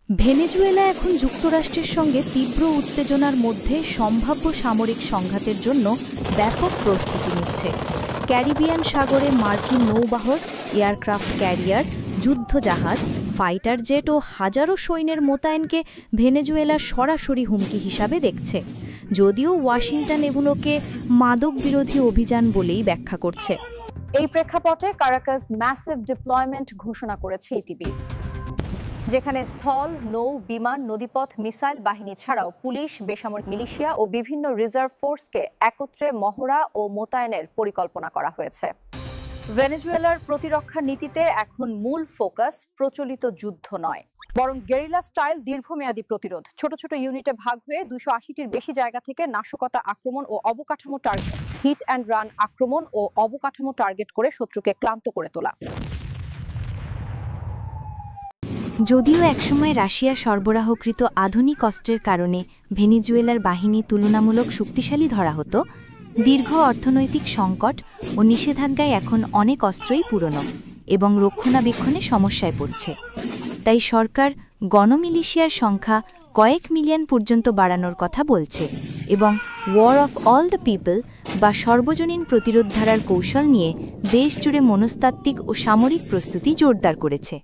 Venezuela এখন যুক্তরাষ্ট্রের সঙ্গে তীব্র উত্তেজনার মধ্যে সম্ভাব্য সামরিক সংঘাতের জন্য ব্যাপক প্রস্তুতি নিচ্ছে। ক্যারিবিয়ান সাগরে মার্কিন নৌবাহর, এয়ারক্রাফট ক্যারিয়ার, যুদ্ধজাহাজ, ফাইটার জেট ও হাজারো সৈন্যের মোতায়েনকে ভেনেজুয়েলা সরাসরি হুমকি হিসাবে দেখছে, যদিও ওয়াশিংটন এগুলোকে মাদক বিরোধী অভিযান বলেই ব্যাখ্যা করছে। এই প্রেক্ষাপটে কারাকাস ম্যাসিভ ডিপ্লয়মেন্ট ঘোষণা করেছে ইতিবি, যেখানে স্থল, নৌ, বিমান, নদীপথ, মিসাইল বাহিনী ছাড়াও পুলিশ, বেসামরিক মিলিশিয়া ও বিভিন্ন রিজার্ভ ফোর্সকে একত্রে মহড়া ও মোতায়েনের পরিকল্পনা করা হয়েছে। ভেনেজুয়েলার প্রতিরক্ষা নীতিতে এখন মূল ফোকাস প্রচলিত যুদ্ধ নয়, বরং গেরিলা স্টাইল দীর্ঘমেয়াদী প্রতিরোধ। ছোট ছোট ইউনিটে ভাগ হয়ে 280টির বেশি জায়গা থেকে নাশকতা আক্রমণ ও অবকাঠামো টার্গেট, হিট অ্যান্ড রান আক্রমণ ও অবকাঠামো টার্গেট করে শত্রুকে ক্লান্ত করে তোলা। যদিও একসময় রাশিয়া সরবরাহকৃত আধুনিক অস্ত্রের কারণে ভেনেজুয়েলার বাহিনী তুলনামূলক শক্তিশালী ধরা হতো, দীর্ঘ অর্থনৈতিক সংকট ও নিষেধাজ্ঞায় এখন অনেক অস্ত্রই পুরনো এবং রক্ষণাবেক্ষণে সমস্যায় পড়ছে। তাই সরকার গণমিলিশিয়ার সংখ্যা কয়েক মিলিয়ন পর্যন্ত বাড়ানোর কথা বলছে এবং war of all the people বা সর্বজনীন প্রতিরোধ ধারার কৌশল নিয়ে দেশজুড়ে মনস্তাত্ত্বিক ও সামরিক প্রস্তুতি জোরদার করেছে।